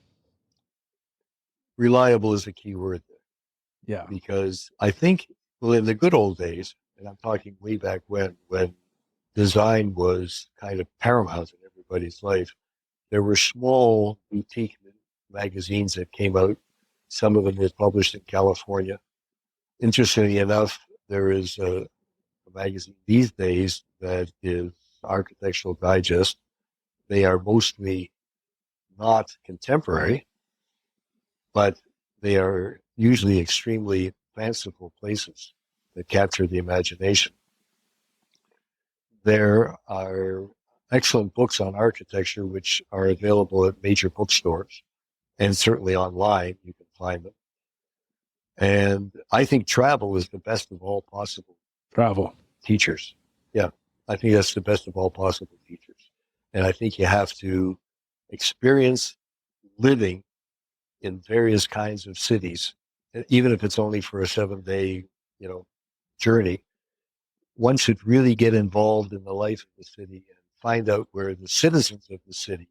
B: Reliable is a key word there.
A: Yeah.
B: Because I think, well, in the good old days, and I'm talking way back when design was kind of paramount in everybody's life, there were small boutique magazines that came out. Some of them were published in California. Interestingly enough, there is a magazine these days that is Architectural Digest. They are mostly not contemporary, but they are usually extremely fanciful places that capture the imagination. There are excellent books on architecture which are available at major bookstores, and certainly online you can find them. And I think travel is the best of all possible teachers. Yeah, I think that's the best of all possible teachers. And I think you have to experience living in various kinds of cities, even if it's only for a 7-day, journey. One should really get involved in the life of the city and find out where the citizens of the city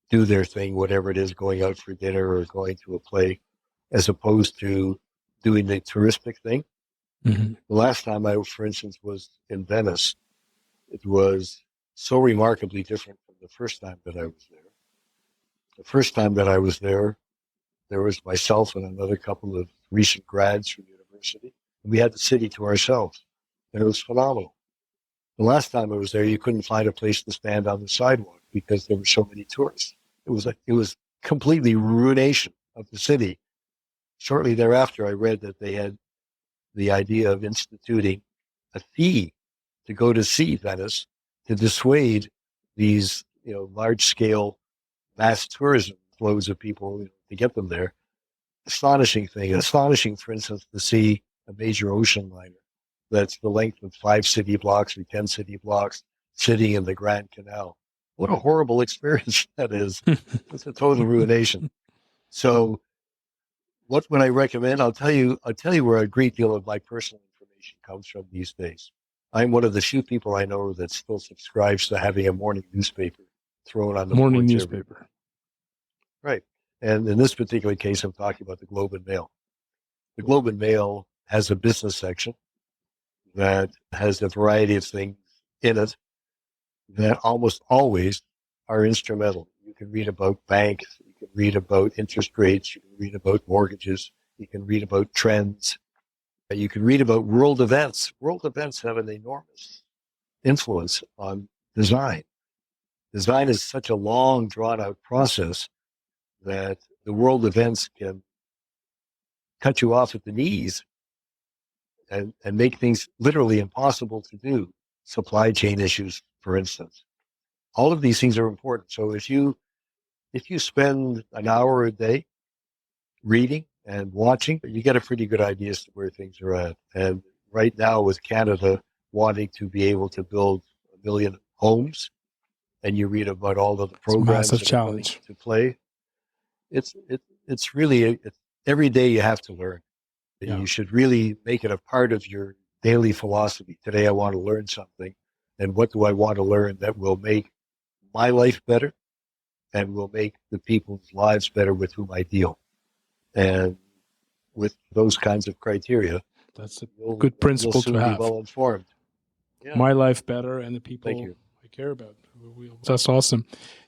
B: do their thing, whatever it is, going out for dinner or going to a play, as opposed to doing the touristic thing.
A: Mm-hmm.
B: The last time I, for instance, was in Venice, it was so remarkably different from the first time that I was there. The first time that I was there was myself and another couple of recent grads from university. And we had the city to ourselves, and it was phenomenal. The last time I was there, you couldn't find a place to stand on the sidewalk because there were so many tourists. It was completely ruination of the city. Shortly thereafter, I read that they had the idea of instituting a fee to go to see Venice to dissuade these large scale mass tourism flows of people to get them there. Astonishing, for instance, to see a major ocean liner that's the length of 5 city blocks or 10 city blocks sitting in the Grand Canal. What a horrible experience that is. It's a total ruination. So what would I recommend? I'll tell you where a great deal of my personal information comes from these days. I'm one of the few people I know that still subscribes to having a morning newspaper thrown on the
A: morning newspaper.
B: Right. And in this particular case, I'm talking about the Globe and Mail. The Globe and Mail has a business section that has a variety of things in it that almost always are instrumental. You can read about banks, you can read about interest rates, you can read about mortgages, you can read about trends, you can read about world events. World events have an enormous influence on design. Design is such a long, drawn-out process that the world events can cut you off at the knees and make things literally impossible to do. Supply chain issues, for instance. All of these things are important. So if you spend an hour a day reading and watching, you get a pretty good idea as to where things are at. And right now, with Canada wanting to be able to build 1 million homes, and you read about all of the programs
A: massive challenge
B: to play, it's really every day you have to learn. Yeah. You should really make it a part of your daily philosophy. Today I want to learn something, and what do I want to learn that will make my life better and will make the people's lives better with whom I deal. And with those kinds of criteria,
A: that's a good principle to have.
B: Well informed.
A: Yeah. My life better and the people I care about. That's awesome.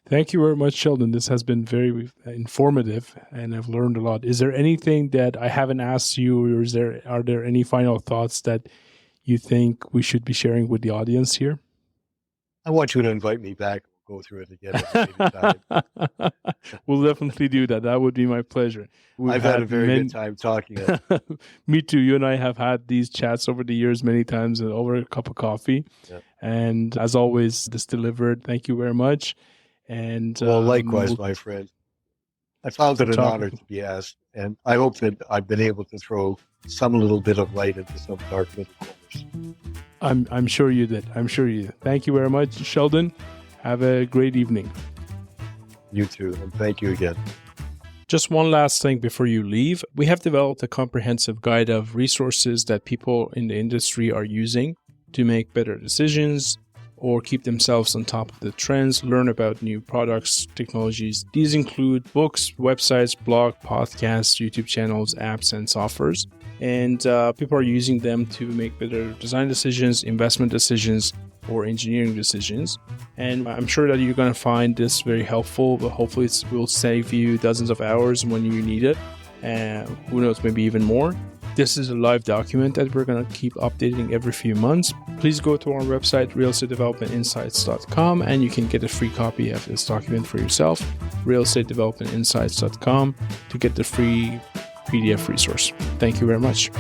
A: Thank you very much, Sheldon. This has been very informative, and I've learned a lot. Is there anything that I haven't asked you, or are there any final thoughts that you think we should be sharing with the audience here?
B: I want you to invite me back. We'll go through it again at a later time.
A: We'll definitely do that. That would be my pleasure.
B: I've had a very good time talking.
A: Me too. You and I have had these chats over the years many times over a cup of coffee. Yeah. And as always, this delivered. Thank you very much. And
B: likewise, my friend. I found it an honor to be asked, and I hope that I've been able to throw some little bit of light into some dark little corners.
A: I'm sure you did. Thank you very much, Sheldon. Have a great evening.
B: You too, and thank you again.
A: Just one last thing before you leave. We have developed a comprehensive guide of resources that people in the industry are using to make better decisions or keep themselves on top of the trends, learn about new products, technologies. These include books, websites, blog, podcasts, YouTube channels, apps, and softwares. And people are using them to make better design decisions, investment decisions, or engineering decisions. And I'm sure that you're going to find this very helpful, but hopefully it will save you dozens of hours when you need it. And who knows, maybe even more. This is a live document that we're going to keep updating every few months. Please go to our website, realestatedevelopmentinsights.com, and you can get a free copy of this document for yourself, realestatedevelopmentinsights.com, to get the free PDF resource. Thank you very much.